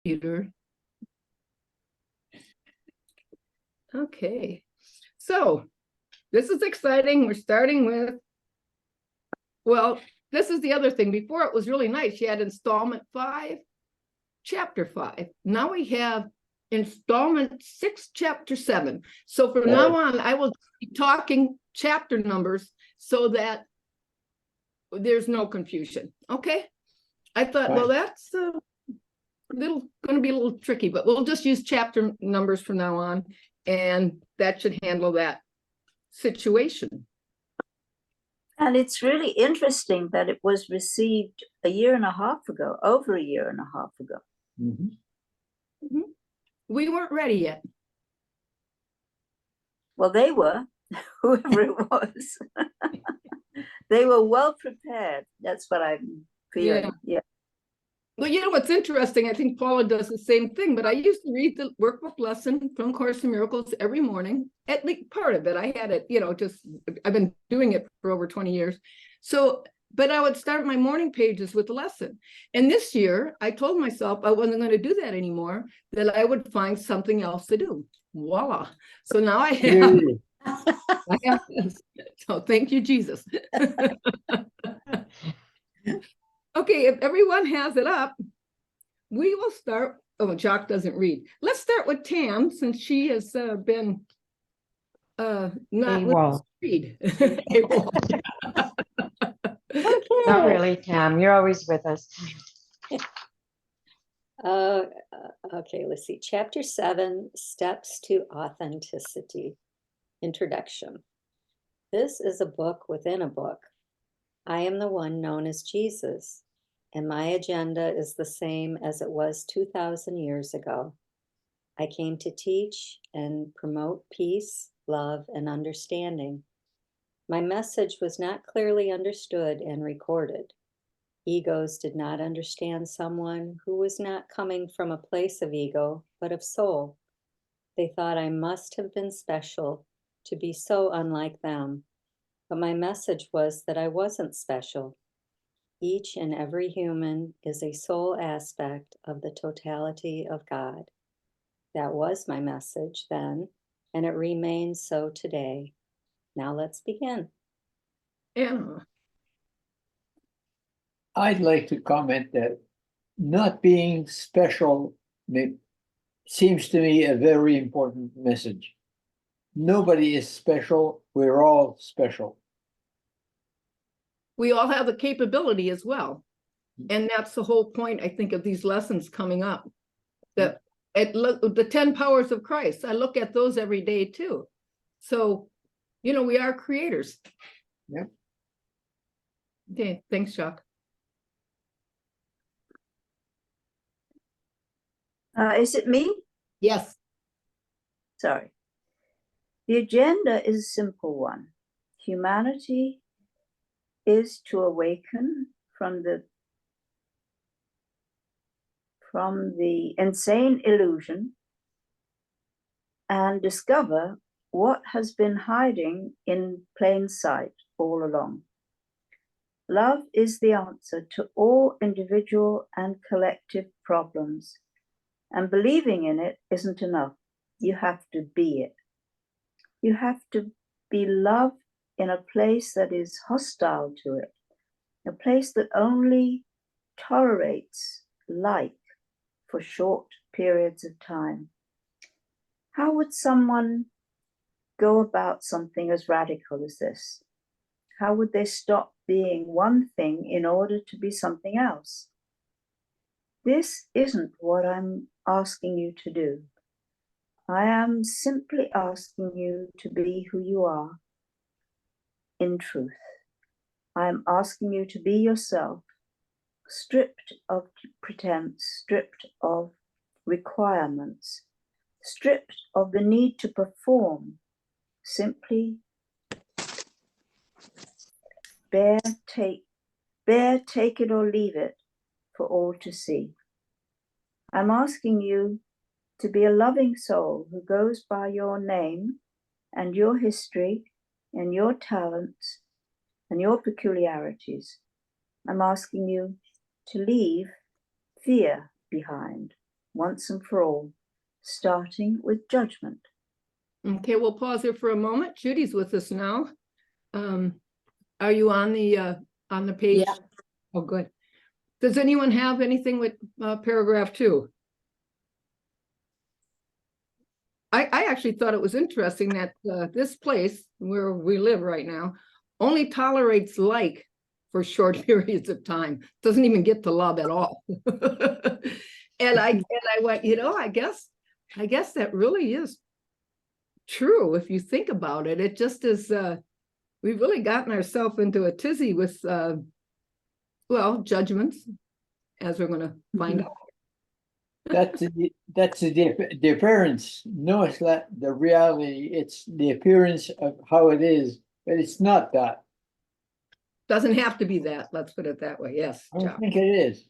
Computer. Okay, so this is exciting. We're starting with, well, this is the other thing. Before it was really nice. You had installment 5, chapter 5. Now we have installment 6, chapter 7. So from now on, I will be talking chapter numbers so that there's no confusion. Okay. I thought, well, that's going to be a little tricky, but we'll just use chapter numbers from now on, and that should handle that situation. And it's really interesting that it was received a year and a half ago, over a year and a half ago. Mm-hmm. Mm-hmm. We weren't ready yet. Well, they were, whoever it was. They were well prepared. That's what I'm feeling. Yeah. Well, you know what's interesting? I think Paula does the same thing, but I used to read the workbook lesson from Course in Miracles every morning. At least part of it, I had it, just I've been doing it for over 20 years. So, but I would start my morning pages with the lesson. And this year, I told myself I wasn't going to do that anymore, that I would find something else to do. Voila. So now I have, I have this. So thank you, Jesus. Okay, if everyone has it up, we will start. Oh, Jock doesn't read. Let's start with Tam, since she has been not read. Not really, Tam. You're always with us. Okay, let's see. Chapter 7, Steps to Authenticity. Introduction. This is a book within a book. I am the one known as Jesus, and my agenda is the same as it was 2,000 years ago. I came to teach and promote peace, love, and understanding. My message was not clearly understood and recorded. Egos did not understand someone who was not coming from a place of ego, but of soul. They thought I must have been special to be so unlike them. But my message was that I wasn't special. Each and every human is a soul aspect of the totality of God. That was my message then, and it remains so today. Now let's begin. Anna. I'd like to comment that not being special seems to me a very important message. Nobody is special. We're all special. We all have the capability as well. And that's the whole point, I think, of these lessons coming up. That the 10 powers of Christ, I look at those every day too. So, we are creators. Yep. Okay, thanks, Chuck. Is it me? Yes. Sorry. The agenda is a simple one. Humanity is to awaken from the insane illusion and discover what has been hiding in plain sight all along. Love is the answer to all individual and collective problems, and believing in it isn't enough. You have to be it. You have to be love in a place that is hostile to it, a place that only tolerates like for short periods of time. How would someone go about something as radical as this? How would they stop being one thing in order to be something else? This isn't what I'm asking you to do. I am simply asking you to be who you are in truth. I am asking you to be yourself, stripped of pretense, stripped of requirements, stripped of the need to perform. Simply take it or leave it for all to see. I'm asking you to be a loving soul who goes by your name and your history and your talents and your peculiarities. I'm asking you to leave fear behind, once and for all, starting with judgment. Okay, we'll pause here for a moment. Judy's with us now. Are you on the page? Yeah. Oh, good. Does anyone have anything with paragraph 2? I actually thought it was interesting that this place where we live right now only tolerates like for short periods of time. Doesn't even get to love at all. And I went, I guess that really is true if you think about it. It just is. We've really gotten ourselves into a tizzy with judgments, as we're going to find out. That's the appearance. No, it's not the reality. It's the appearance of how it is, but it's not that. Doesn't have to be that. Let's put it that way. Yes, I don't John. think it is.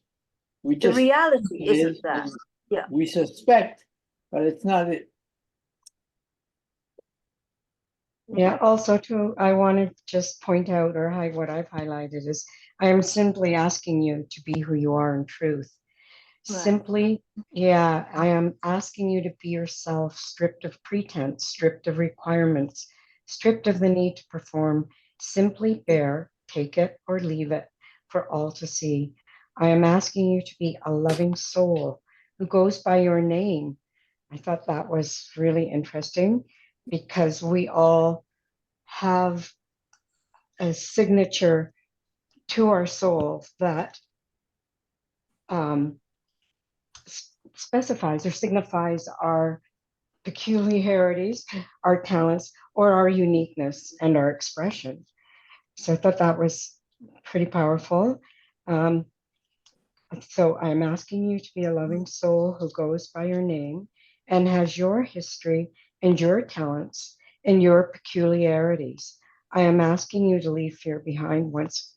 We The just reality it isn't is, that. and Yeah. we suspect, but it's not it. Yeah, also too, I want to just point out what I've highlighted is I am simply asking you to be who you are in truth. Right. Simply, yeah, I am asking you to be yourself, stripped of pretense, stripped of requirements, stripped of the need to perform. Simply bear, take it or leave it for all to see. I am asking you to be a loving soul who goes by your name. I thought that was really interesting because we all have a signature to our souls that specifies or signifies our peculiarities, our talents, or our uniqueness and our expression. So I thought that was pretty powerful. So I'm asking you to be a loving soul who goes by your name and has your history and your talents and your peculiarities. I am asking you to leave fear behind once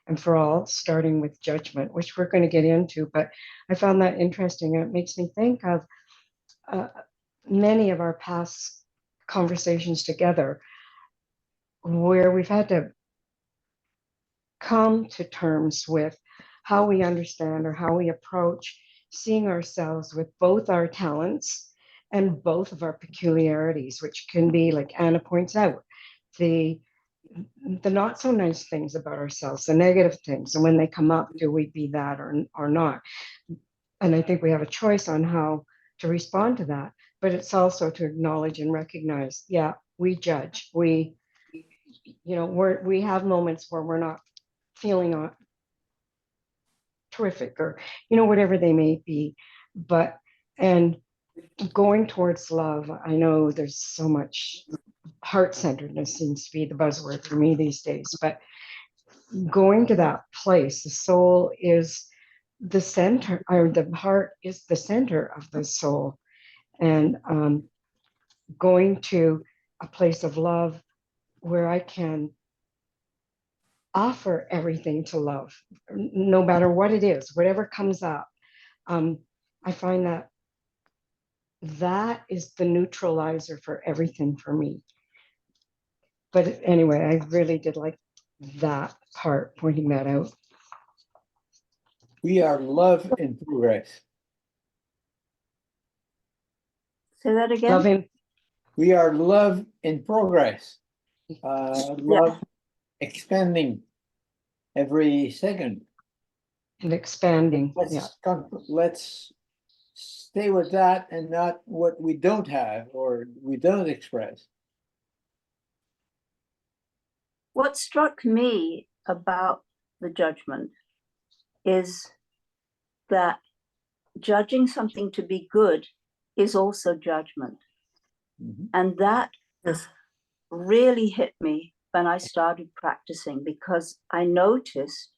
and for all, starting with judgment, which we're going to get into. But I found that interesting. And it makes me think of many of our past conversations together where we've had to come to terms with how we understand or how we approach seeing ourselves with both our talents and both of our peculiarities, which can be, like Anna points out, the not so nice things about ourselves, the negative things. And when they come up, do we be that or not? And I think we have a choice on how to respond to that. But it's also to acknowledge and recognize, yeah, we judge. We have moments where we're not feeling terrific or, whatever they may be. And going towards love, I know there's so much heart-centeredness seems to be the buzzword for me these days, but going to that place, the soul is the center, or the heart is the center of the soul. And going to a place of love where I can offer everything to love, no matter what it is, whatever comes up. I find that is the neutralizer for everything for me. But anyway, I really did like that part, pointing that out. We are love in progress. Say that again. Loving, We are love in progress. Love expanding every second. and expanding. Yeah. Let's stay with that and not what we don't have or we don't express. What struck me about the judgment is that judging something to be good is also judgment. Mhm. And that really hit me when I started practicing, because I noticed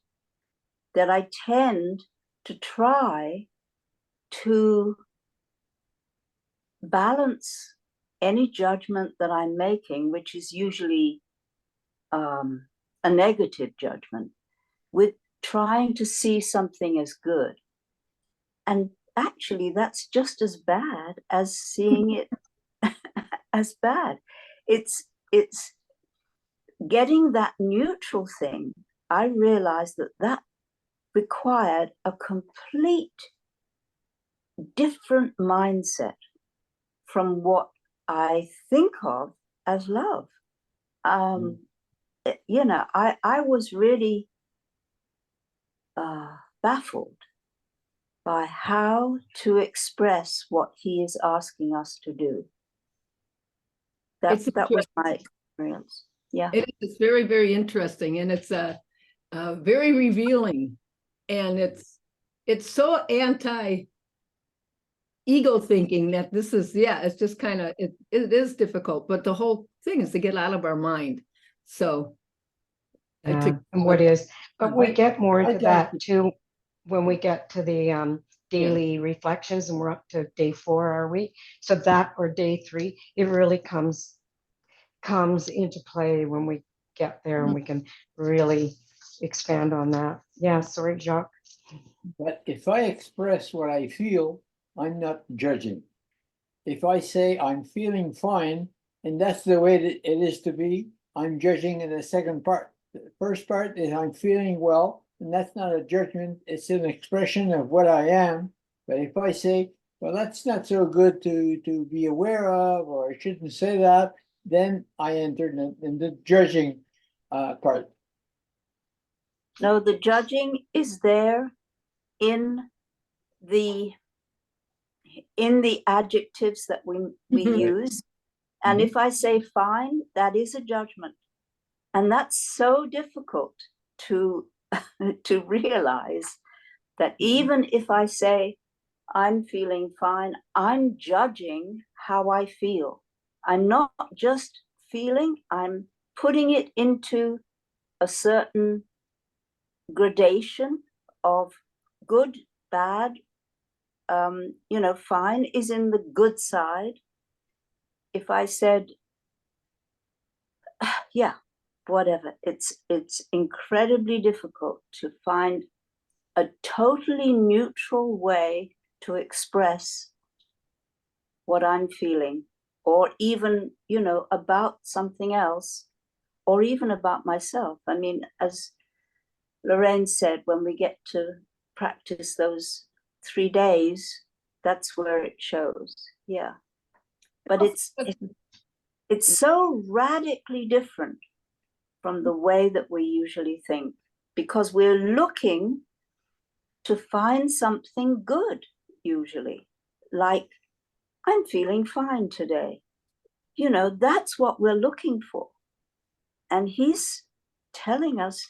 that I tend to try to balance any judgment that I'm making, which is usually a negative judgment, with trying to see something as good. And actually, that's just as bad as seeing it as bad. It's getting that neutral thing. I realized that required a complete different mindset from what I think of as love. You know, I was really baffled by how to express what he is asking us to do. That was my experience. Yeah. It's very, very interesting, and it's very revealing, and it's so anti ego thinking that this is, yeah, it's just kind of, it is difficult, but the whole thing is to get out of our mind. So and what is, but we get more I into that too when we get to the daily reflections, and we're up to day 4, are we? So that, or day 3, it really comes into play when we get there, and we can really expand on that. Yeah, sorry, Jacques. But if I express what I feel, I'm not judging. If I say I'm feeling fine, and that's the way that it is to be, I'm judging in the second part. The first part is I'm feeling well, and that's not a judgment, it's an expression of what I am. But if I say, well, that's not so good to be aware of, or I shouldn't say that, then I enter in the judging part. No, the judging is there in the adjectives that we use. And if I say fine, that is a judgment. And that's so difficult to to realize, that even if I say I'm feeling fine, I'm judging how I feel. I'm not just feeling, I'm putting it into a certain gradation of good, bad. You know, fine is in the good side. If I said, yeah, whatever, it's incredibly difficult to find a totally neutral way to express what I'm feeling, or even, you know, about something else, or even about myself. I mean, as Lorraine said, when we get to practice those 3 days, that's where it shows. Yeah. But it's so radically different from the way that we usually think, because we're looking to find something good, usually, like, I'm feeling fine today. You know, that's what we're looking for. And he's telling us,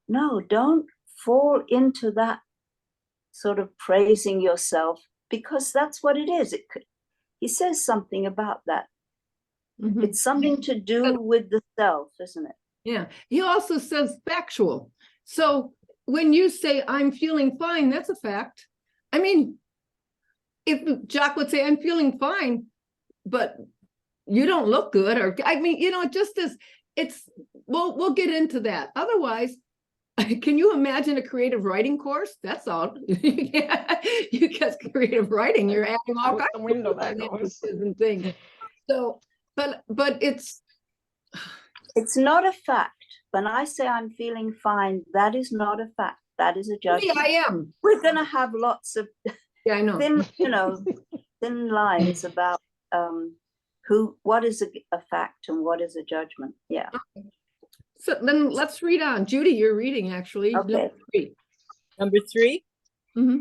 no, don't fall into that sort of praising yourself, because that's what it is. He says something about that. It's something to do with the self, isn't it? Yeah. He also says factual. So when you say I'm feeling fine, that's a fact. I mean, if Jacques would say I'm feeling fine, but you don't look good, or I mean, you know, it just is, it's, we'll get into that. Otherwise, can you imagine a creative writing course? That's all. You get creative writing, you're adding all kinds of window that goes and things. So, but it's not a fact. When I say I'm feeling fine, that is not a fact. That is a judgment. Yeah, I am. We're going to have lots of I know. thin lines about what is a fact and what is a judgment. Yeah. So then let's read on. Judy, you're reading actually. Okay. Number 3. Mm-hmm.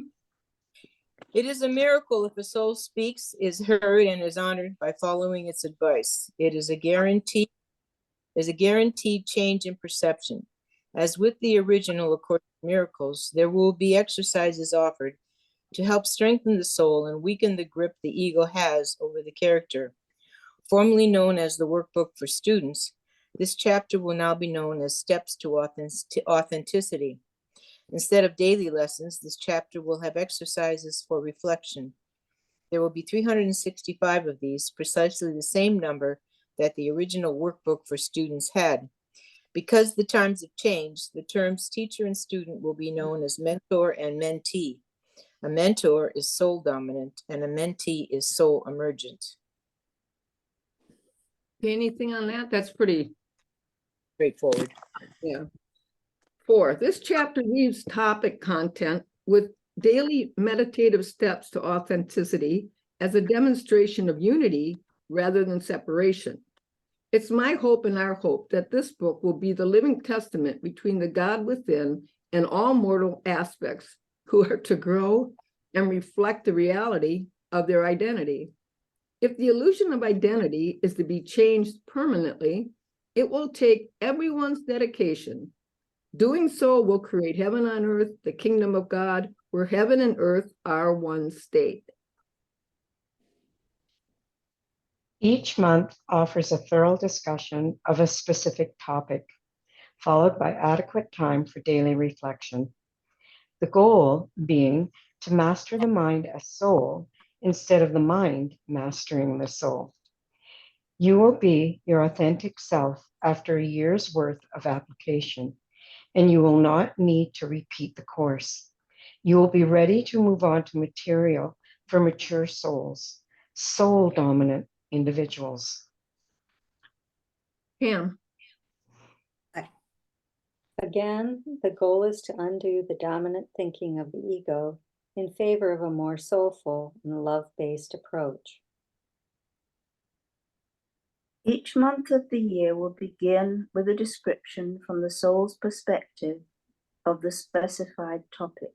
It is a miracle if a soul speaks, is heard, and is honored by following its advice. It is a guaranteed change in perception. As with the original A Course in Miracles, there will be exercises offered to help strengthen the soul and weaken the grip the ego has over the character. Formerly known as the Workbook for Students, this chapter will now be known as Steps to Authenticity. Instead of daily lessons, this chapter will have exercises for reflection. There will be 365 of these, precisely the same number that the original Workbook for Students had. Because the times have changed, the terms teacher and student will be known as mentor and mentee. A mentor is soul dominant and a mentee is soul emergent. Anything on that? That's pretty Straightforward. Yeah. 4, this chapter leaves topic content with daily meditative steps to authenticity as a demonstration of unity rather than separation. It's my hope and our hope that this book will be the living testament between the God within and all mortal aspects who are to grow and reflect the reality of their identity. If the illusion of identity is to be changed permanently, it will take everyone's dedication. Doing so will create heaven on earth, the kingdom of God, where heaven and earth are one state. Each month offers a thorough discussion of a specific topic, followed by adequate time for daily reflection. The goal being to master the mind as soul instead of the mind mastering the soul. You will be your authentic self after a year's worth of application, and you will not need to repeat the course. You will be ready to move on to material for mature souls, soul-dominant individuals. Pam. Again, the goal is to undo the dominant thinking of the ego in favor of a more soulful and love-based approach. Each month of the year will begin with a description from the soul's perspective of the specified topic.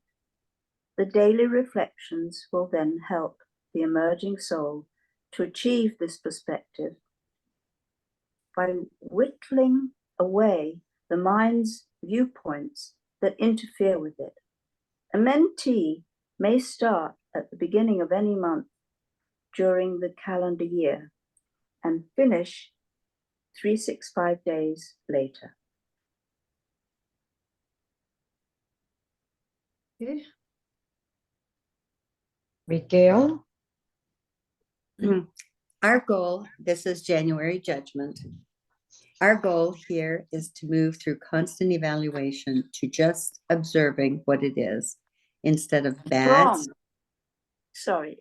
The daily reflections will then help the emerging soul to achieve this perspective by whittling away the mind's viewpoints that interfere with it. A mentee may start at the beginning of any month during the calendar year and finish 365 days later. Okay. Miguel? Our goal, this is January judgment. Our goal here is to move through constant evaluation to just observing what it is instead of bad.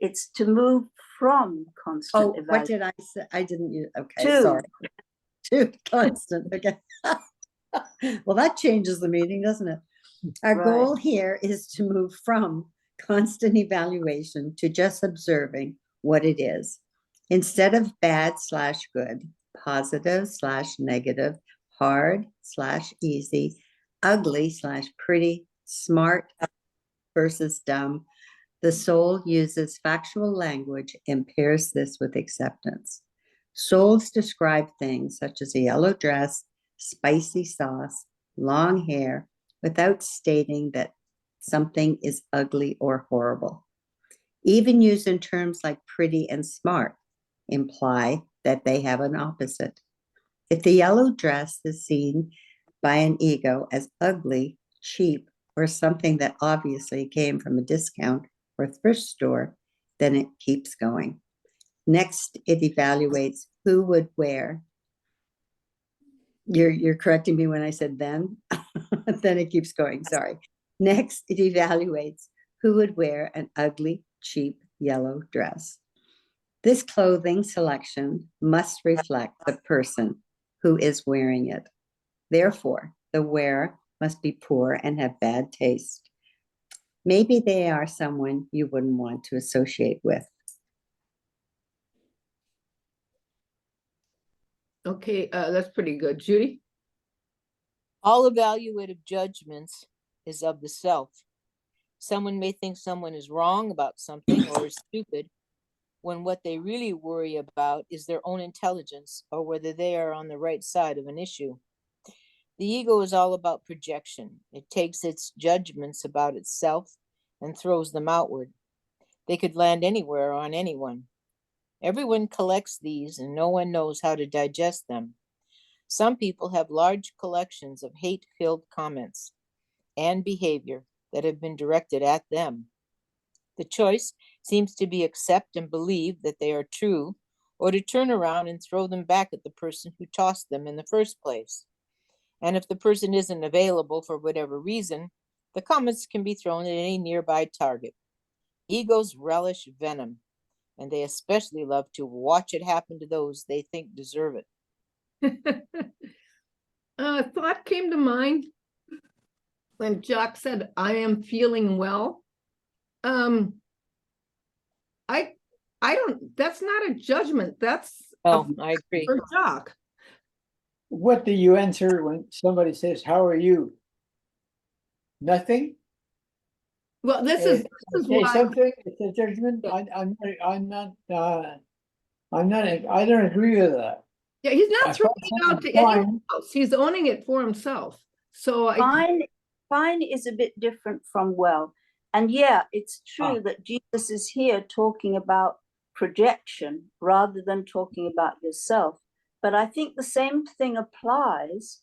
It's to move from constant Oh, evaluation. what did I say? I didn't use, okay, To. sorry. To constant, okay. Well, that changes the meaning, doesn't it? Our Right. goal here is to move from constant evaluation to just observing what it is instead of bad/good, positive/negative, hard/easy, ugly/pretty, smart versus dumb. The soul uses factual language and pairs this with acceptance. Souls describe things such as a yellow dress, spicy sauce, long hair, without stating that something is ugly or horrible. Even using terms like pretty and smart imply that they have an opposite. If the yellow dress is seen by an ego as ugly, cheap, or something that obviously came from a discount or thrift store, then it keeps going. Next, it evaluates who would wear. You're correcting me when I said then. Then it keeps going, sorry. Next, it evaluates who would wear an ugly, cheap yellow dress. This clothing selection must reflect the person who is wearing it. Therefore, the wearer must be poor and have bad taste. Maybe they are someone you wouldn't want to associate with. Okay, that's pretty good. Judy? All evaluative judgments is of the self. Someone may think someone is wrong about something or is stupid, when what they really worry about is their own intelligence or whether they are on the right side of an issue. The ego is all about projection. It takes its judgments about itself and throws them outward. They could land anywhere on anyone. Everyone collects these and no one knows how to digest them. Some people have large collections of hate-filled comments and behavior that have been directed at them. The choice seems to be accept and believe that they are true, or to turn around and throw them back at the person who tossed them in the first place. And if the person isn't available for whatever reason, the comments can be thrown at any nearby target. Egos relish venom, and they especially love to watch it happen to those they think deserve it. A thought came to mind when Jock said, I am feeling well. I don't, that's not a judgment, that's Oh, I agree. for Doc. What do you answer when somebody says, "How are you?" Nothing? Well, this If is they say why, something, it's a judgment. Yeah. I don't agree with that. yeah, he's I not throwing find it out something to anyone fine. else, he's owning it for himself. So Fine is a bit different from well. And yeah, it's true that Jesus is here talking about projection rather than talking about yourself. But I think the same thing applies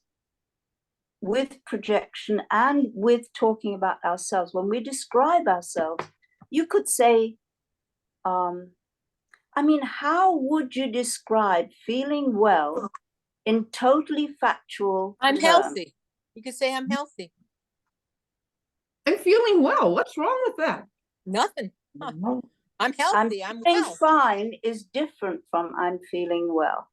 with projection and with talking about ourselves. When we describe ourselves, you could say, I mean, how would you describe feeling well in totally factual I'm terms? healthy. You could say I'm healthy. I'm feeling well, what's wrong with that? Nothing. No. I'm I'm healthy. I'm feeling well. fine is different from I'm feeling well.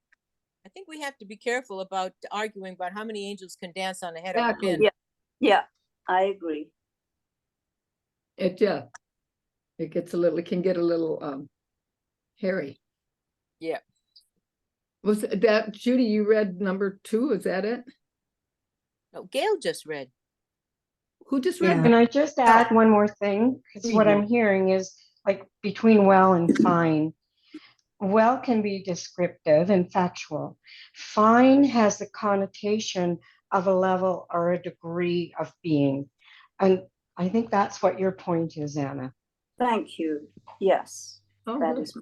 I think we have to be careful about arguing about how many angels can dance on the head of a Exactly. pin. Yeah, I agree. It it gets a little, it can get a little hairy. Yeah. Was that, Judy, you read number 2, is that it? No, Gail just read. Who just read? Yeah. Can I just add one more thing? Because what Mhm. I'm hearing is like between well and fine. Well can be descriptive and factual. Fine has the connotation of a level or a degree of being. And I think that's what your point is, Anna. Thank you. Yes, Oh, that good. is.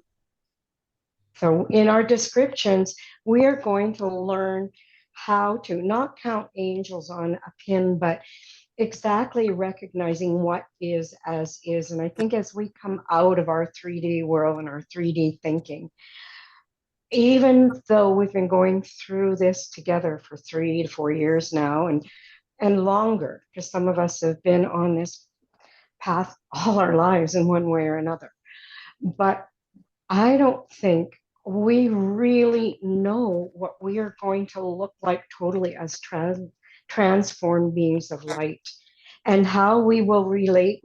So in our descriptions, we are going to learn how to not count angels on a pin, but exactly recognizing what is as is. And I think as we come out of our 3D world and our 3D thinking, even though we've been going through this together for 3 to 4 years now and longer, because some of us have been on this path all our lives in one way or another. But I don't think we really know what we are going to look like totally as transformed beings of light, and how we will relate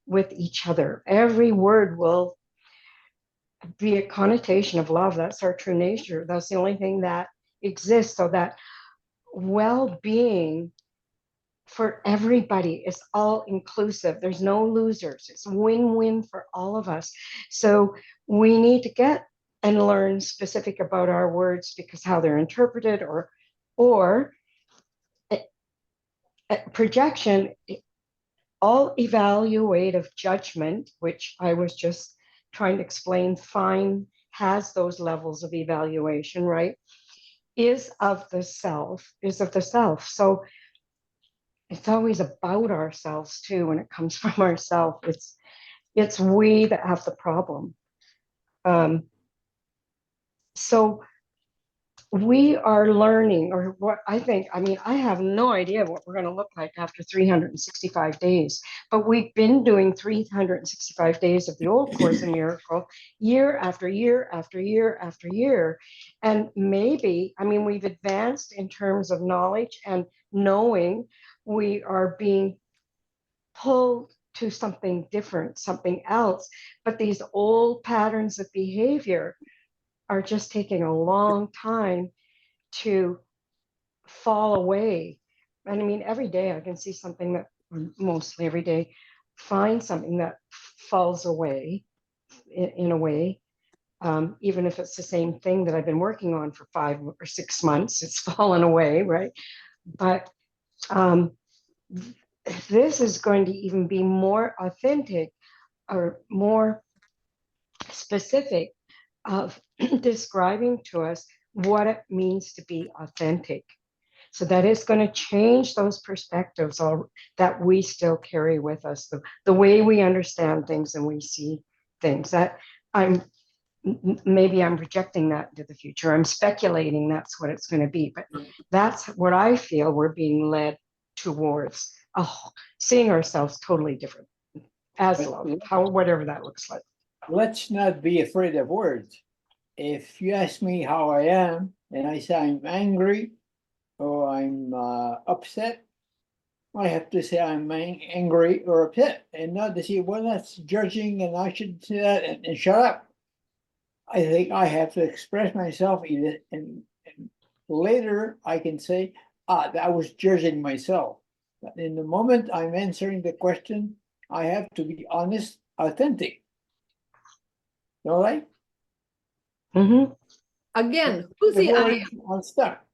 with each other. Every word will be a connotation of love. That's our true nature. That's the only thing that exists. So that well-being for everybody is all inclusive. There's no losers. It's win-win for all of us. So we need to get and learn specific about our words, because how they're interpreted, or projection, all evaluative judgment, which I was just trying to explain, fine has those levels of evaluation, right? Is of the self. So it's always about ourselves too. When it comes from ourselves, it's we that have the problem. So we are learning, or what I think, I mean, I have no idea what we're going to look like after 365 days, but we've been doing 365 days of the old Course in Miracle year after year after year after year. And maybe, I mean, we've advanced in terms of knowledge and knowing we are being pulled to something different, something else. But these old patterns of behavior are just taking a long time to fall away. And I mean, every day I can see something that, mostly every day, find something that falls away in a way. Even if it's the same thing that I've been working on for 5 or 6 months, it's fallen away, right? But this is going to even be more authentic or more specific of describing to us what it means to be authentic. So that is going to change those perspectives that we still carry with us, the way we understand things and we see things. That maybe I'm projecting that into the future. I'm speculating that's what it's going to be, but that's what I feel we're being led towards. Seeing ourselves totally different as love, whatever that looks like. Let's not be afraid of words. If you ask me how I am and I say I'm angry or I'm upset, I have to say I'm angry or upset, and not to say, well, that's judging and I should say that and shut up. I think I have to express myself and later I can say, I was judging myself. But in the moment I'm answering the question, I have to be honest, authentic. All right? Mhm. Again, who's the Before I am? I'm stuck.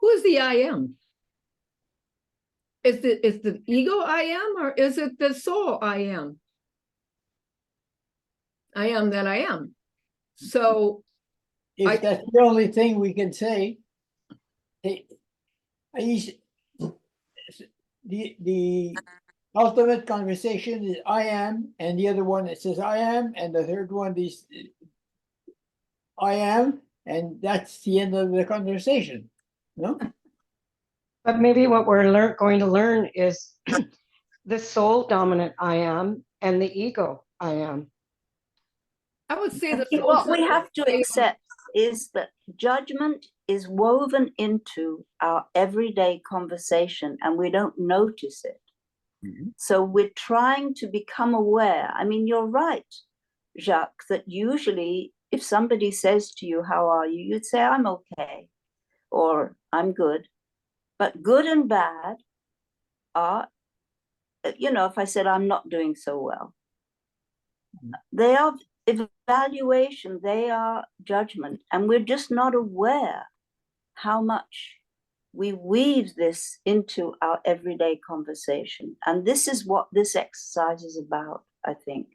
Who's the I am? Is the ego I am, or is it the soul I am? I am that I am. So If that's the only thing we can say, the ultimate conversation is I am, and the other one it says I am, and the third one is I am, and that's the end of the conversation. No? But maybe what we're going to learn is the soul dominant I am and the ego I am. I would say the What soul we have to accept is that judgment is woven into our everyday conversation and we don't notice it. So we're trying to become aware. I mean, you're right, Jacques, that usually if somebody says to you, how are you? You'd say, I'm okay, or I'm good. But good and bad are, if I said I'm not doing so well, they are evaluation, they are judgment, and we're just not aware how much we weave this into our everyday conversation. And this is what this exercise is about, I think,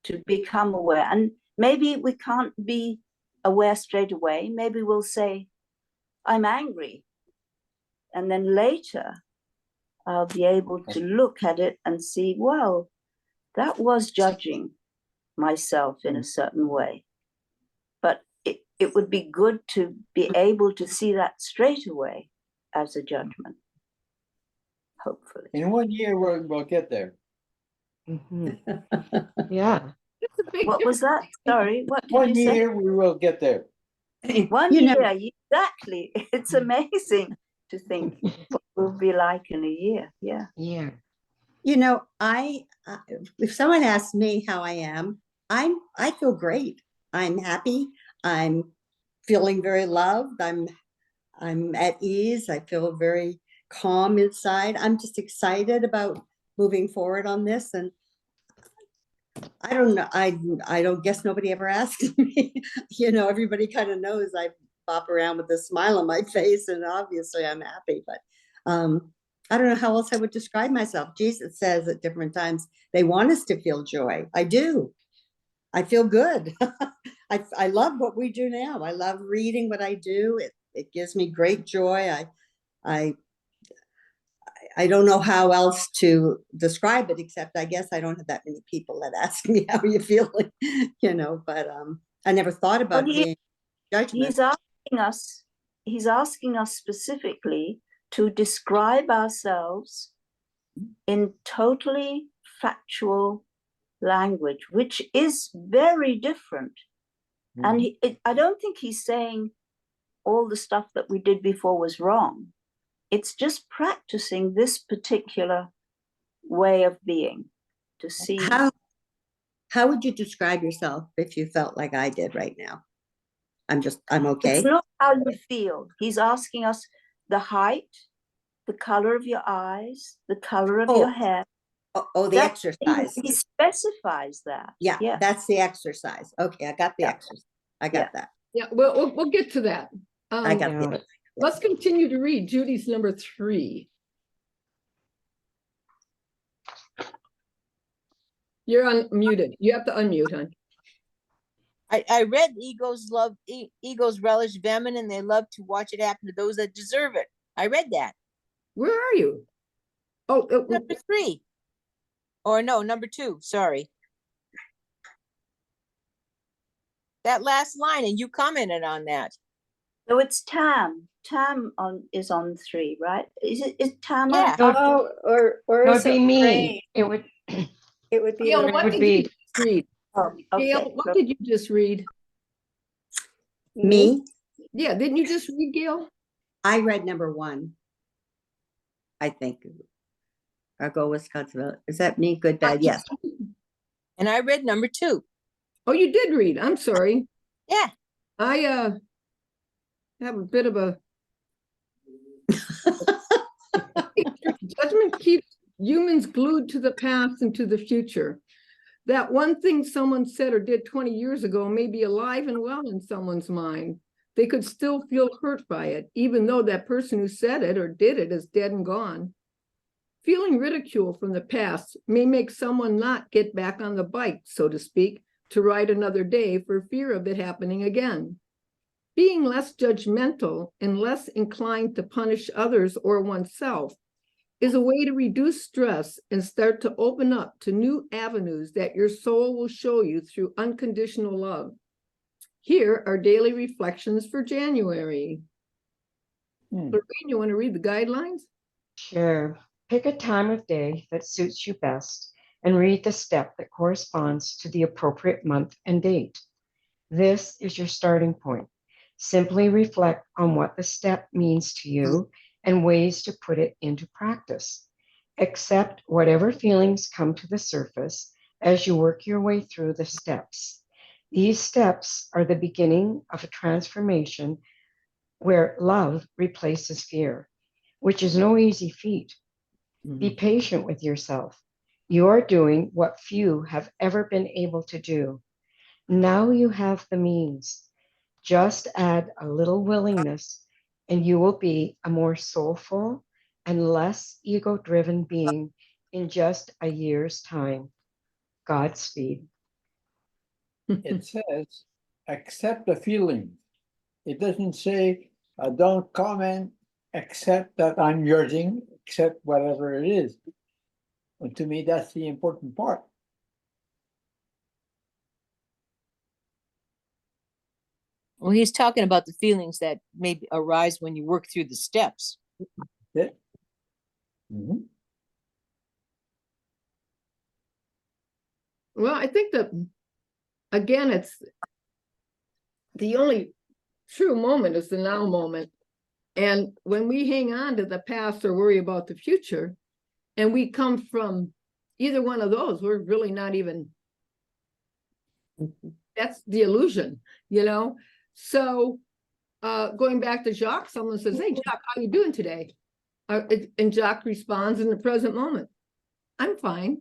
to become aware. And maybe we can't be aware straight away. Maybe we'll say, I'm angry. And then later, I'll be able to look at it and see, well, that was judging myself in a certain way. But it would be good to be able to see that straight away as a judgment, hopefully. In 1 year, we'll get there. Mhm. Yeah. It's a big What was that? Sorry, what did 1 you say? year, we will get there. 1 You know- year, exactly. It's amazing to think what we'll be like in a year. Yeah. Yeah. You know, if someone asks me how I am, I feel great. I'm happy. I'm feeling very loved. I'm at ease. I feel very calm inside. I'm just excited about moving forward on this. And I don't know. I don't guess nobody ever asked me. Everybody kind of knows I bop around with a smile on my face, and obviously I'm happy. But I don't know how else I would describe myself. Jesus says at different times they want us to feel joy. I do. I feel good. I love what we do now. I love reading what I do. It gives me great joy. I don't know how else to describe it, except I guess I don't have that many people that ask me how you feeling, but I never thought about being judgment. He's asking us specifically to describe ourselves in totally factual language, which is very different. And I don't think he's saying all the stuff that we did before was wrong. It's just practicing this particular way of being to see. How would you describe yourself if you felt like I did right now? I'm okay. It's not how you feel. He's asking us the height, the color of your eyes, the color of your hair. The exercise. He specifies that. Yeah, that's the exercise. Okay, I got the exercise. I got that. Yeah, we'll get to that. I got Yeah. it. Let's continue to read Judy's number 3. You're unmuted. You have to unmute, hon. I read egos relish venom, and they love to watch it happen to those that deserve it. I read that. Where are you? Oh, Number 3. Or no, number 2, sorry. That last line, and you commented on that. So it's Tam. Tam is on 3, right? Is Tam Yeah. on? No, or it is would be it me. Lorraine? It would. It would be Gail, Lorraine. what would did be- you just read? Oh, okay. Gail, what did you just read? Me, Yeah, didn't you just read, Gail? I read number 1. I think. Our goal was Wisconsin. Is that me? Good, bad? Yes. And I read number 2. Oh, you did read. I'm sorry. Yeah. I have a bit of a judgment keeps humans glued to the past and to the future. That one thing someone said or did 20 years ago may be alive and well in someone's mind. They could still feel hurt by it, even though that person who said it or did it is dead and gone. Feeling ridicule from the past may make someone not get back on the bike, so to speak, to ride another day for fear of it happening again. Being less judgmental and less inclined to punish others or oneself is a way to reduce stress and start to open up to new avenues that your soul will show you through unconditional love. Here are daily reflections for January. Lorraine, you want to read the guidelines? Sure. Pick a time of day that suits you best and read the step that corresponds to the appropriate month and date. This is your starting point. Simply reflect on what the step means to you and ways to put it into practice. Accept whatever feelings come to the surface as you work your way through the steps. These steps are the beginning of a transformation where love replaces fear, which is no easy feat. Be patient with yourself. You're doing what few have ever been able to do. Now you have the means. Just add a little willingness, and you will be a more soulful and less ego-driven being in just a year's time. Godspeed. It says, accept the feeling. It doesn't say, don't comment, accept that I'm judging, accept whatever it is. And to me, that's the important part. Well, he's talking about the feelings that may arise when you work through the steps. Yeah. Mm-hmm. Well, I think that, again, it's the only true moment is the now moment. And when we hang on to the past or worry about the future, and we come from either one of those, we're really not even, that's the illusion, you know? So going back to Jacques, someone says, hey, Jacques, how you doing today? And Jacques responds in the present moment, I'm fine.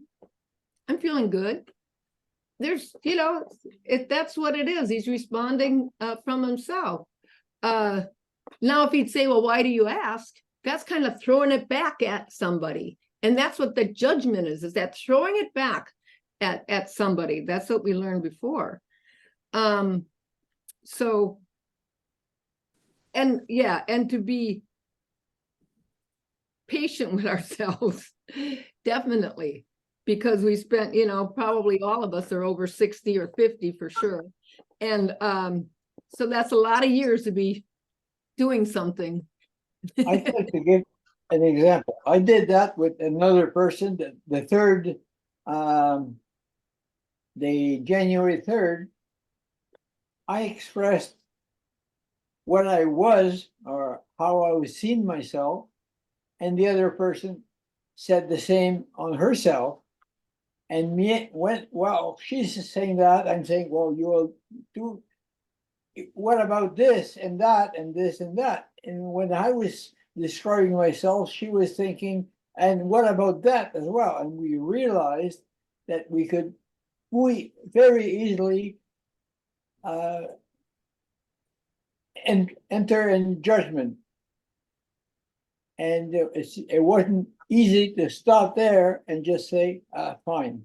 I'm feeling good. There's, you know, that's what it is. He's responding from himself. Now, if he'd say, well, why do you ask? That's kind of throwing it back at somebody. And that's what the judgment is that throwing it back at somebody. That's what we learned before. So, and yeah, and to be patient with ourselves, definitely, because we spent, you know, probably all of us are over 60 or 50 for sure. And so that's a lot of years to be doing something. I'd like to give an example. I did that with another person, the third, the January 3rd, I expressed what I was or how I was seeing myself, and the other person said the same on herself. And me went, well, she's saying that, I'm saying, well, you will do, what about this and that and this and that? And when I was describing myself, she was thinking, and what about that as well? And we realized that we could very easily and enter in judgment. And it wasn't easy to stop there and just say, fine.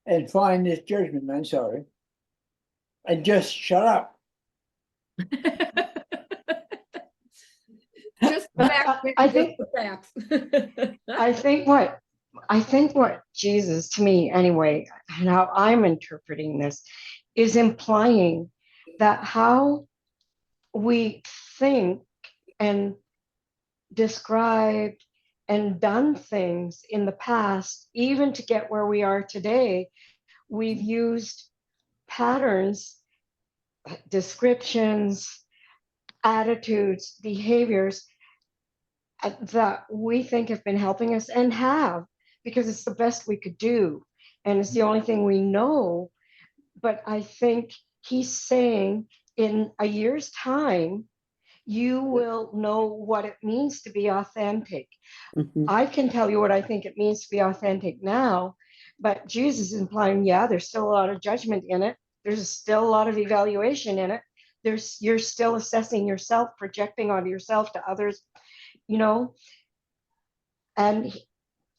And fine is judgment, I'm sorry. And just shut up. Just I think the facts. I think what Jesus, to me anyway, and how I'm interpreting this, is implying that how we think and described and done things in the past, even to get where we are today, we've used patterns, descriptions, attitudes, behaviors that we think have been helping us and have, because it's the best we could do. And it's the only thing we know. But I think he's saying in a year's time, you will know what it means to be authentic. Mhm. I can tell you what I think it means to be authentic now, but Jesus is implying, yeah, there's still a lot of judgment in it. There's still a lot of evaluation in it. You're still assessing yourself, projecting onto yourself to others, you know. And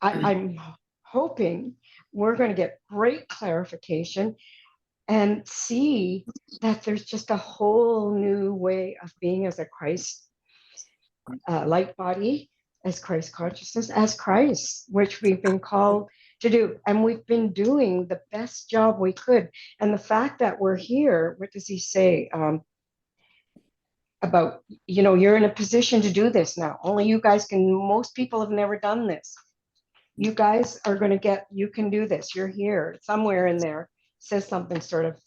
I'm hoping we're going to get great clarification and see that there's just a whole new way of being as a Christ light body, as Christ consciousness, as Christ, which we've been called to do. And we've been doing the best job we could. And the fact that we're here, what does he say? About, you're in a position to do this now. Only you guys can, most people have never done this. You guys are going to you can do this. You're here. Somewhere in there says something sort of.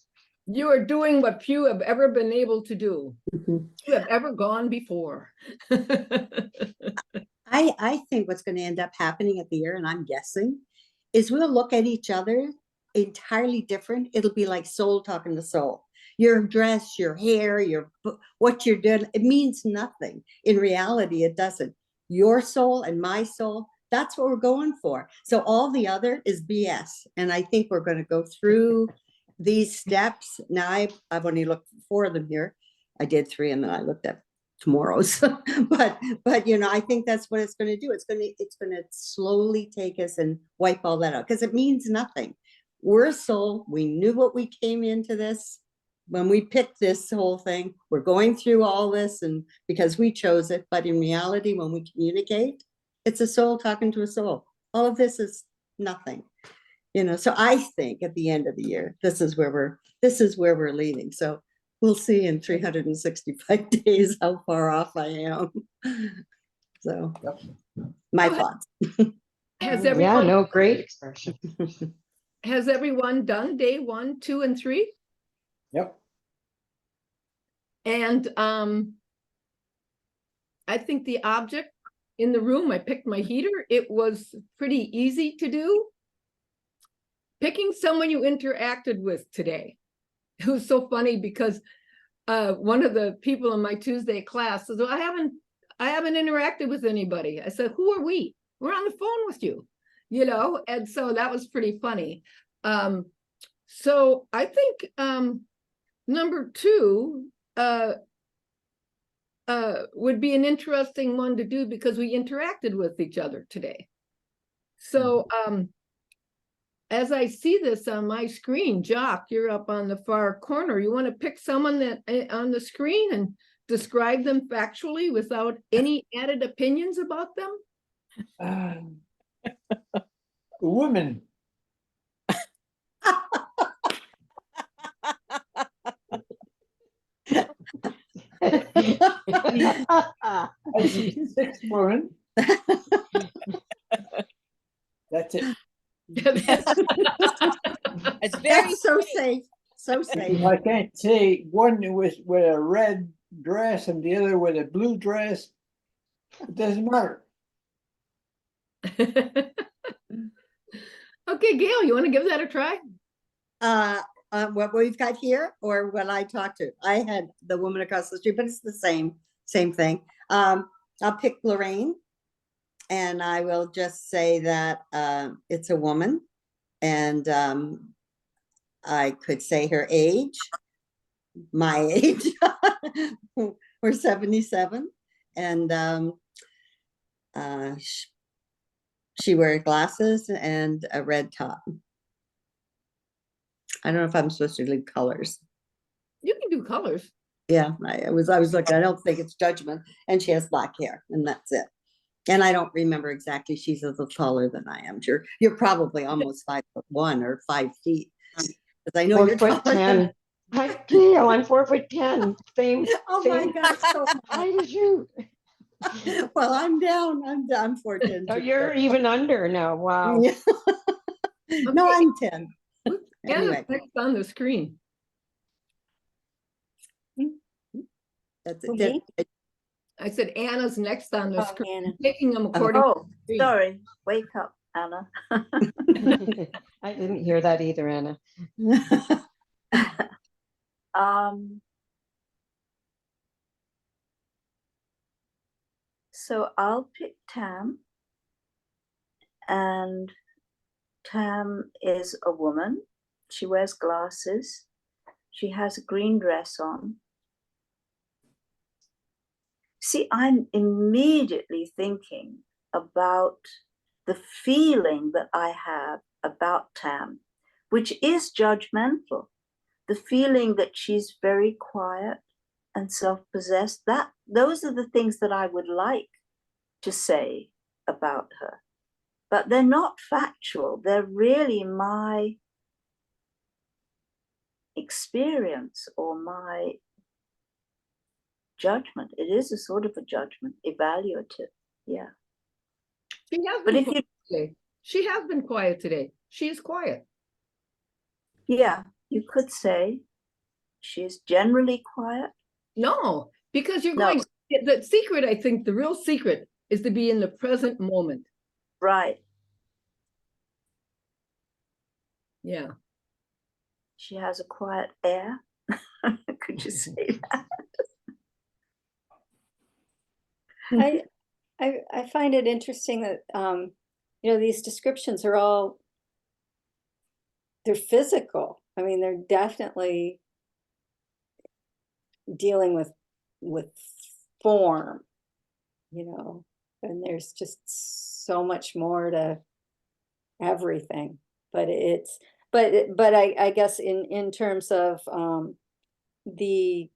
You are doing what few have ever been able to do. Mhm. You have ever gone before. I think what's going to end up happening at the year, and I'm guessing, is we'll look at each other entirely different. It'll be like soul talking to soul. Your dress, your hair, what you're doing, it means nothing. In reality, it doesn't. Your soul and my soul, that's what we're going for. So all the other is BS. And I think we're going to go through these steps. Now I've only looked at 4 of them here. I did 3 and then I looked at tomorrow's. but I think that's what it's going to do. It's going to slowly take us and wipe all that out, because it means nothing. We're a soul. We knew what we came into this when we picked this whole thing. We're going through all this, and because we chose it. But in reality, when we communicate, it's a soul talking to a soul. All of this is nothing. So I think at the end of the year, this is where we're leading. So we'll see in 365 days how far off I am. So my thoughts. Has Yeah, everyone, no, great expression. has everyone done day 1, 2, and 3? Yep. And I think the object in the room, I picked my heater. It was pretty easy to do. Picking someone you interacted with today. It was so funny because one of the people in my Tuesday class says, well, I haven't interacted with anybody. I said, who are we? We're on the phone with you, and so that was pretty funny. So I think number 2 would be an interesting one to do, because we interacted with each other today. So as I see this on my screen, Jock, you're up on the far corner. You want to pick someone that on the screen and describe them factually without any added opinions about them? Women. I see 6 women. That's it. It's very That's so safe. So safe. If I can't say one with a red dress and the other with a blue dress, it doesn't matter. Okay, Gail, you want to give that a try? What we've got here, or what I talked to. I had the woman across the street, but it's the same thing. I'll pick Lorraine, and I will just say that it's a woman, and I could say her age, my age. We're 77, and she wears glasses and a red top. I don't know if I'm supposed to leave colors. You can do colors. Yeah, I was looking. I don't think it's judgment, and she has black hair, and that's it. And I don't remember exactly. She's a little taller than I am. You're probably almost 5'1" or 5 feet. Because I know 4 you're foot taller 10. Hi, Gail, I'm 4'10". Same. Oh same my God! So height as you. well, I'm down. I'm 4'10". Oh, you're even under now. Wow. Yeah. No, Okay. I'm 10. Anyway, Next on the screen. that's Okay. it. I said Anna's next on the Oh, screen. Anna. Taking them according. Oh, sorry. Wake up, Anna. I didn't hear that either, Anna. So I'll pick Tam, and Tam is a woman. She wears glasses. She has a green dress on. See, I'm immediately thinking about the feeling that I have about Tam, which is judgmental. The feeling that she's very quiet and self-possessed, those are the things that I would like to say about her. But they're not factual. They're really my experience or my judgment. It is a sort of a judgment, evaluative. Yeah. She has But been if you, quiet today. She has been quiet today. She is quiet. yeah, you could say she's generally quiet. No, because you're No. going, the secret, I think, the real secret is to be in the present moment. Right. Yeah. She has a quiet air. Could you say that? I find it interesting that you know, these descriptions are all, they're physical. I mean, they're definitely dealing with form, you know, and there's just so much more to everything. But it's but I guess in terms of the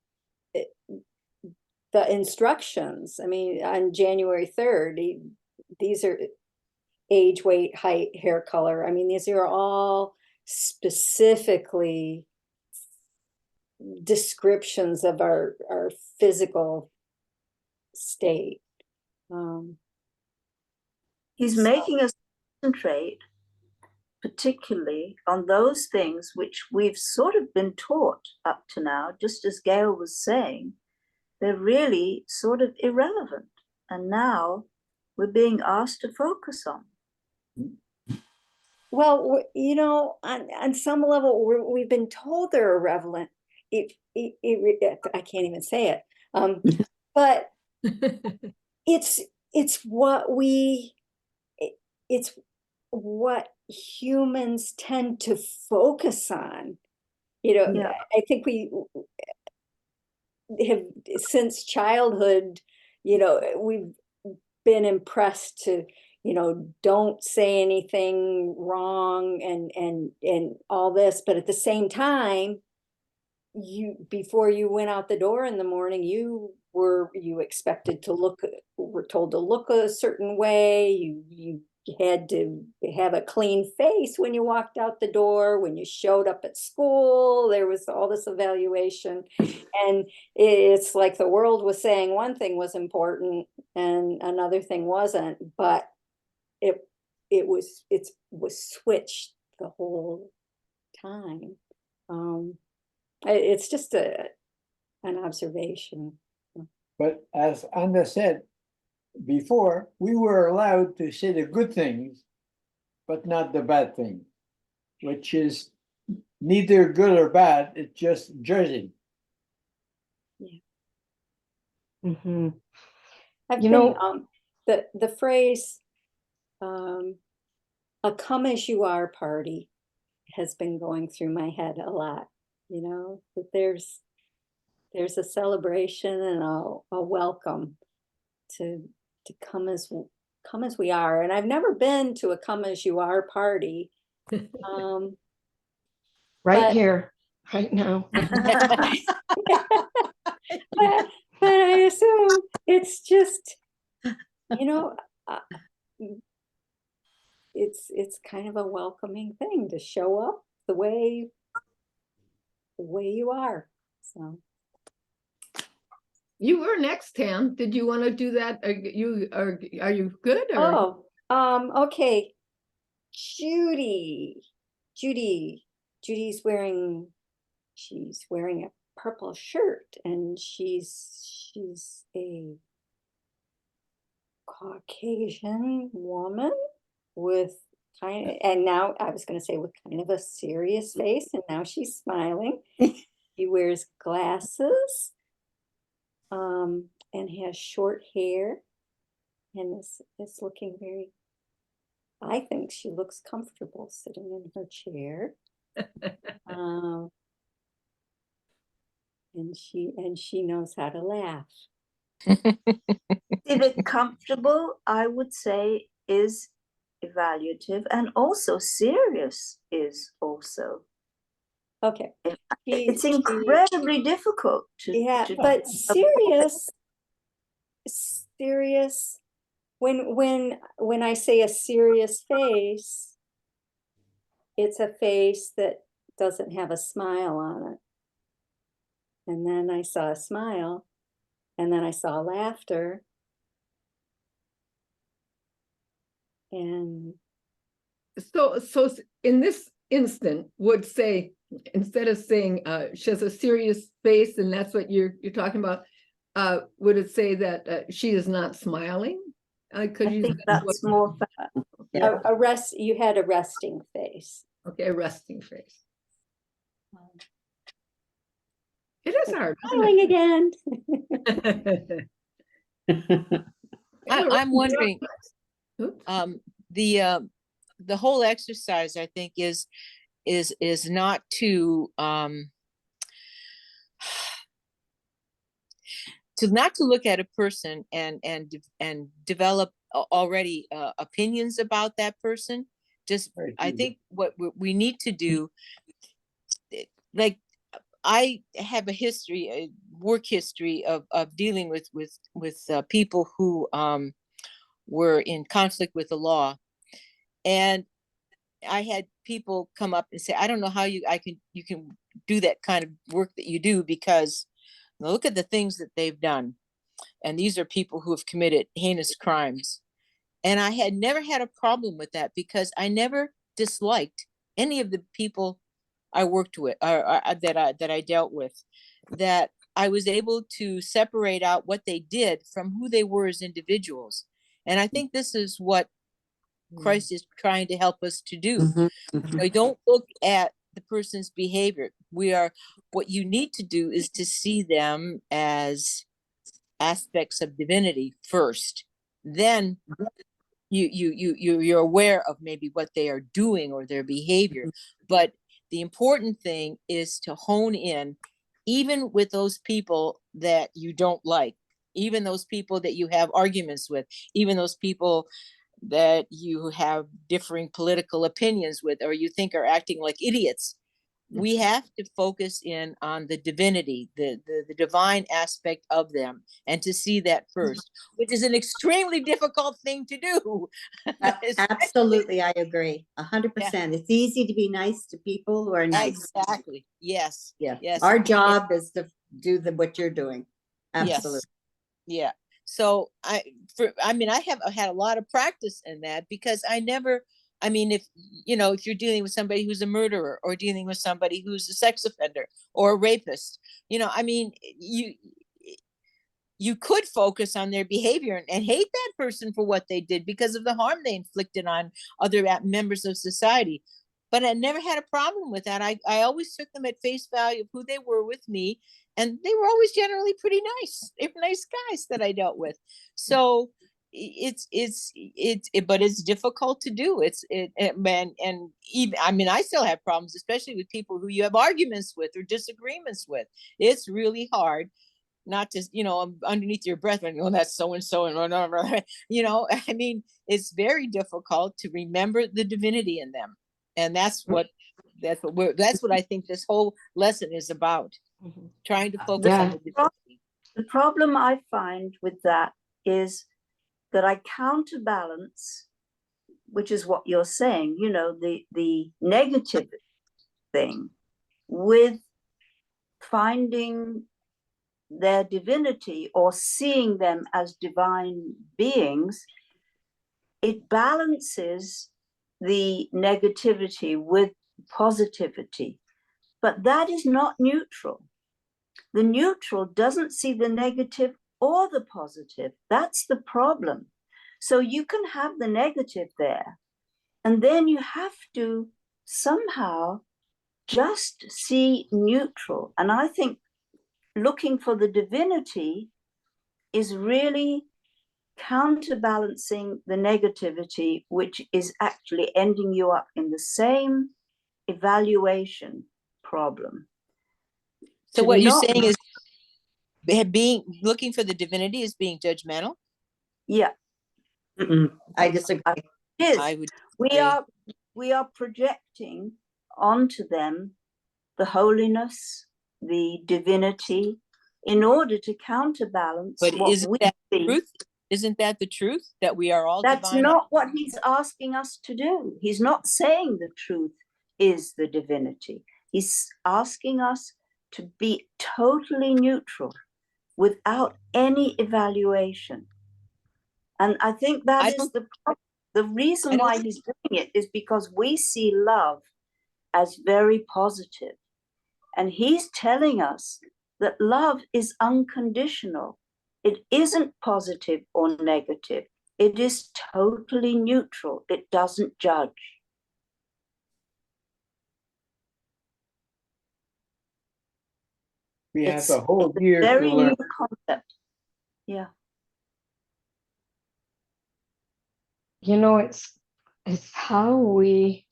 the instructions, I mean, on January 3rd, these are age, weight, height, hair color. I mean, these are all specifically descriptions of our physical state. He's making us concentrate particularly on those things which we've sort of been taught up to now, just as Gail was saying, they're really sort of irrelevant. And now we're being asked to focus on. Well, you know, on some level, we've been told they're irrelevant. I can't even say it. But it's what humans tend to focus on. You know, Yeah. I think we have since childhood, you know, we've been impressed to, you know, don't say anything wrong and all this, but at the same time, before you went out the door in the morning, you expected to were told to look a certain way. You had to have a clean face when you walked out the door. When you showed up at school, there was all this evaluation, and it's like the world was saying one thing was important and another thing wasn't, but it was switched the whole time. It's just an observation. But as Anna said before, we were allowed to say the good things, but not the bad things, which is neither good or bad, it's just judging. Mhm. I've You been know- the phrase a come as you are party has been going through my head a lot, you know, that there's a celebration and a welcome to come as we are. And I've never been to a come as you are party. Right here, right now. but I assume it's just, you know, it's kind of a welcoming thing to show up the way you are. So You were next, Tam. Did you want to do that? Are you good? Or? Okay. Judy's wearing a purple shirt, and she's a Caucasian woman with kind of, and now I was going to say with kind of a serious face, and now she's smiling. She wears glasses, and has short hair, and is looking very. I think she looks comfortable sitting in her chair. And she knows how to laugh. See, the comfortable, I would say, is evaluative, and also serious is also. Okay. It's incredibly difficult to. Yeah, to but serious. When I say a serious face, it's a face that doesn't have a smile on it. And then I saw a smile, and then I saw laughter. And So in this instant would say, instead of saying she has a serious face and that's what you're talking about, would it say that she is not smiling? I think that's more. Yeah. you had a resting face. Okay, a resting face. It is hard. Smiling again. I'm wondering, Oops. the whole exercise, I think, is not to not to look at a person and develop already opinions about that person. Just, I think what we need to do, like, I have a history, a work history of dealing with people who were in conflict with the law, and I had people come up and say, I don't know how you can do that kind of work that you do, because look at the things that they've done, and these are people who have committed heinous crimes. And I had never had a problem with that, because I never disliked any of the people I worked with, or that I dealt with, that I was able to separate out what they did from who they were as individuals. And I think this is what Christ is trying to help us to do. Mhm, You mhm. know, don't look at the person's behavior. What you need to do is to see them as aspects of divinity first. Then you're aware of maybe what they are doing or their behavior. But the important thing is to hone in, even with those people that you don't like, even those people that you have arguments with, even those people that you have differing political opinions with, or you think are acting like idiots. We have to focus in on the divinity, the divine aspect of them, and to see that first, which is an extremely difficult thing to do. Absolutely, I agree. 100%. Yeah. It's easy to be nice to people who are nice. Exactly. Yes. Yeah. Yes. Our job is to do what you're doing. Absolutely. Yes. Yeah. So I have had a lot of practice in that, because if you're dealing with somebody who's a murderer, or dealing with somebody who's a sex offender or a rapist, you could focus on their behavior and hate that person for what they did because of the harm they inflicted on other members of society. But I never had a problem with that. I always took them at face value of who they were with me, and they were always generally pretty nice. They were nice guys that I dealt with. So but it's difficult to do. And even, I still have problems, especially with people who you have arguments with or disagreements with. It's really hard not to, underneath your breath, and that's so and so and whatever. It's very difficult to remember the divinity in them, and that's what I think this whole lesson is about. Trying to focus on the divinity. The problem I find with that is that I counterbalance, which is what you're saying, the negative thing, with finding their divinity or seeing them as divine beings. It balances the negativity with positivity, but that is not neutral. The neutral doesn't see the negative or the positive. That's the problem. So you can have the negative there, and then you have to somehow just see neutral. And I think looking for the divinity is really counterbalancing the negativity, which is actually ending you up in the same evaluation problem. So To what you're not- saying is being looking for the divinity is being judgmental? Yeah, I disagree. it is. I would we agree. are we are projecting onto them the holiness, the divinity, in order to counterbalance But what isn't we that see. truth? Isn't that the truth that we are all That's divine? not what he's asking us to do. He's not saying the truth is the divinity. He's asking us to be totally neutral without any evaluation. And I think I that is don't- the I reason don't- why he's doing it is because we see love as very positive. And he's telling us that love is unconditional. It isn't positive or negative. It is totally neutral. It doesn't judge. We have It's a whole a year to very learn. new concept. Yeah. You know, it's how we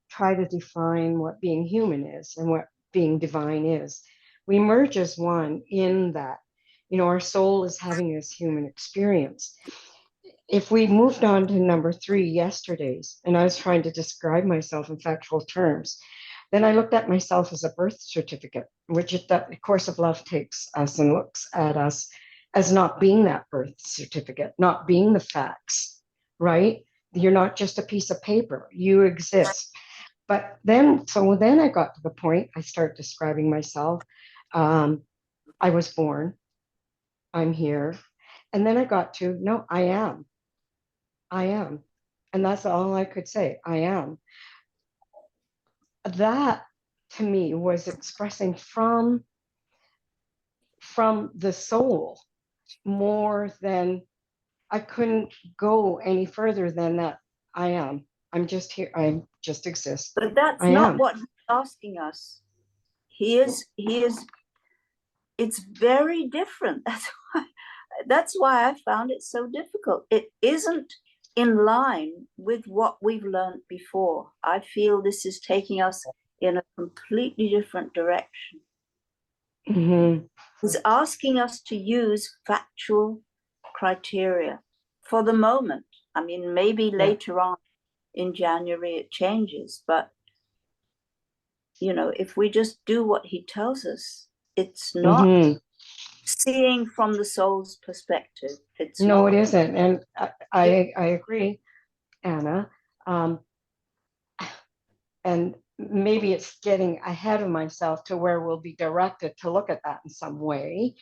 try to define what being human is and what being divine is. We merge as one in that, you know, our soul is having this human experience. If we moved on to number 3, yesterdays, and I was trying to describe myself in factual terms, then I looked at myself as a birth certificate, which the course of love takes us and looks at us as not being that birth certificate, not being the facts, right? You're not just a piece of paper, you exist. But then I got to the point, I start describing myself. I was born, I'm here. And then I got to, no, I am. And that's all I could say, I am. That to me was expressing from the soul more than I couldn't go any further than that. I am. I'm just here. I just exist. But that's I not am. what he's asking us. He is, it's very different. That's why I found it so difficult. It isn't in line with what we've learned before. I feel this is taking us in a completely different direction. Mhm. He's asking us to use factual criteria for the moment. I mean, maybe later on in January it changes, but you know, if we just do what he tells us, it's not Mhm. seeing from the soul's perspective. It's No, not. it isn't. And I agree, Anna. And maybe it's getting ahead of myself to where we'll be directed to look at that in some way.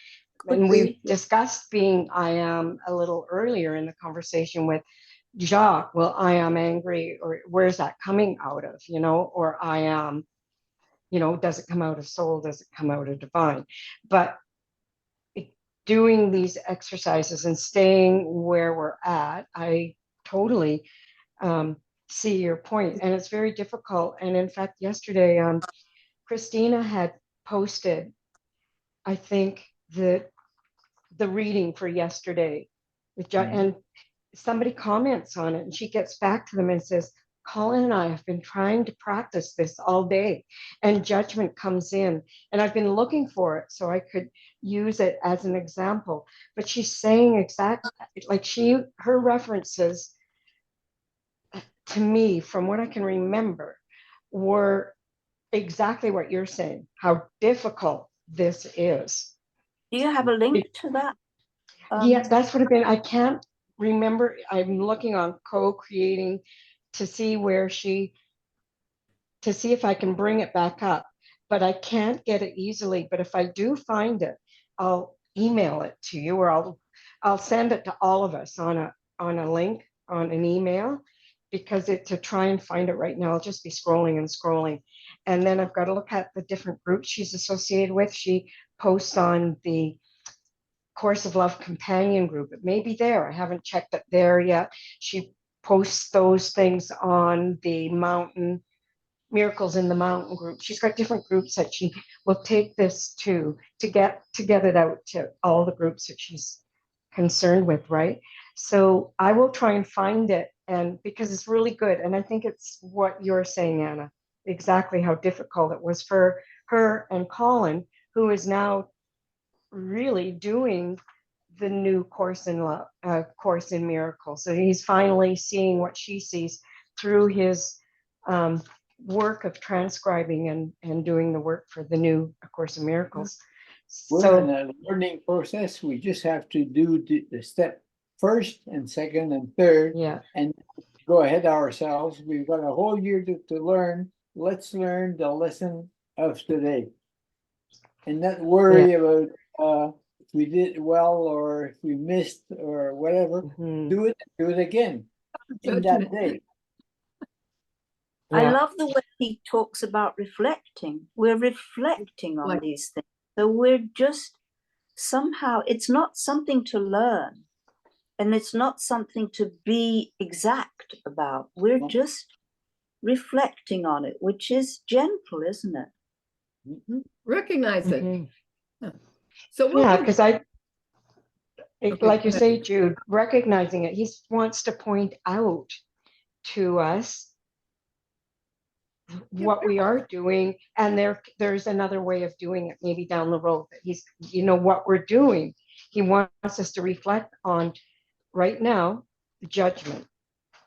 And we discussed being I am a little earlier in the conversation with Jacques. Well, I am angry, or where's that coming out of, you know, or I am, you know, does it come out of soul? Does it come out of divine? But doing these exercises and staying where we're at, I totally see your point, and it's very difficult. And in fact, yesterday, Christina had posted, I think, the reading for yesterday, and somebody comments on it, and she gets back to them and says, Colin and I have been trying to practice this all day, and judgment comes in, and I've been looking for it so I could use it as an example. But she's saying exactly like her references to me, from what I can remember, were exactly what you're saying, how difficult this is. Do you have a link to that? Yeah, that's what I've been. I can't remember. I'm looking on co-creating to see to see if I can bring it back up, but I can't get it easily. But if I do find it, I'll email it to you, or I'll send it to all of us on a link on an email, because to try and find it right now, I'll just be scrolling and scrolling. And then I've got to look at the different groups she's associated with. She posts on the Course of Love companion group. It may be there. I haven't checked it there yet. She posts those things on the mountain, Miracles in the Mountain group. She's got different groups that she will take this to get it out to all the groups that she's concerned with, right? So I will try and find it, and because it's really good. And I think it's what you're saying, Anna, exactly how difficult it was for her and Colin, who is now really doing the new Course in Love, Course in Miracles. So he's finally seeing what she sees through his work of transcribing and doing the work for the new Course in Miracles. We're in a learning process. We just have to do the step first and second and third, yeah, and go ahead ourselves. We've got a whole year to learn. Let's learn the lesson of today, and not worry about if we did well or if we missed or whatever. Do it again in that day. I love the way he talks about reflecting. We're reflecting on these things. So we're just somehow, it's not something to learn, and it's not something to be exact about. We're just reflecting on it, which is gentle, isn't it? Recognize it. So because like you say, Jude, recognizing it, he wants to point out to us what we are doing, and there's another way of doing it maybe down the road, that he's, what we're doing. He wants us to reflect on right now the judgment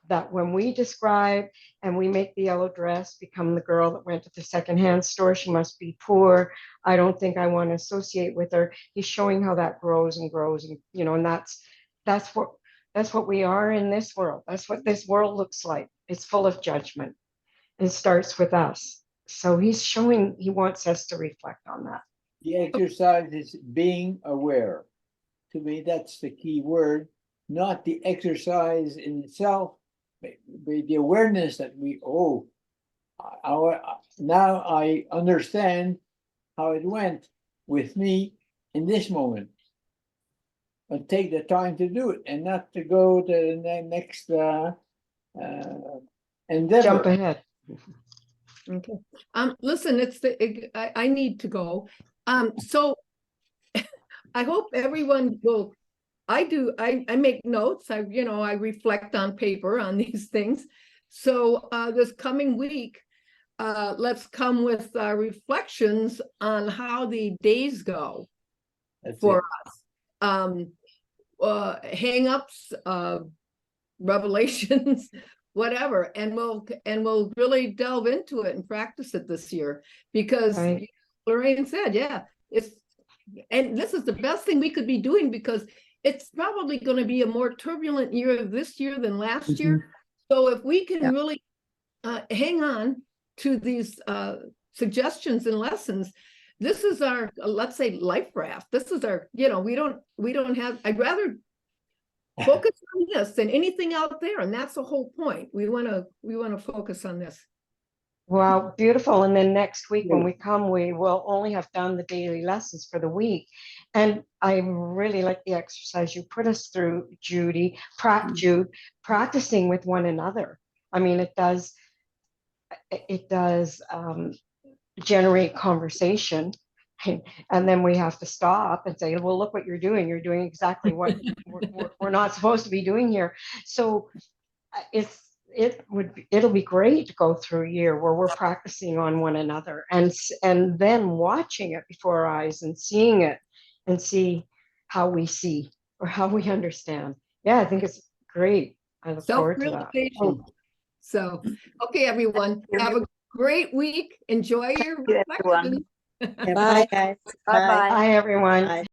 that when we describe and we make the yellow dress become the girl that went to the secondhand store, she must be poor, I don't think I want to associate with her. He's showing how that grows and grows, and and that's what we are in this world. That's what this world looks like. It's full of judgment. It starts with us. So he's showing, he wants us to reflect on that. The exercise is being aware. To me, that's the key word, not the exercise in itself, but the awareness that now I understand how it went with me in this moment. But take the time to do it and not to go to the next endeavor. Jump ahead. Okay. Listen, I need to go. So I hope everyone will. I make notes. I reflect on paper on these things. So this coming week, let's come with reflections on how the days go for us. Hang-ups, revelations, whatever, and we'll really delve into it and practice it this year, because Lorraine said, and this is the best thing we could be doing, because it's probably going to be a more turbulent year this year than last year. So if we can really hang on to these suggestions and lessons, this is our, let's say, life raft. This is our, we don't have, I'd rather focus on this than anything out there, and that's the whole point. We want to focus on this. Wow, beautiful. And then next week when we come, we will only have done the daily lessons for the week. And I really like the exercise you put us through, Jude, practicing with one another. I mean, it does generate conversation. And then we have to stop and say, well, look what you're doing. You're doing exactly what we're not supposed to be doing here. So it'll be great to go through a year where we're practicing on one another and then watching it before our eyes and seeing it and see how we see or how we understand. Yeah, I think it's great. I look forward to that. So, okay, everyone, have a great week. Enjoy your reflection. Bye, guys. Bye-bye. Bye, everyone. Bye.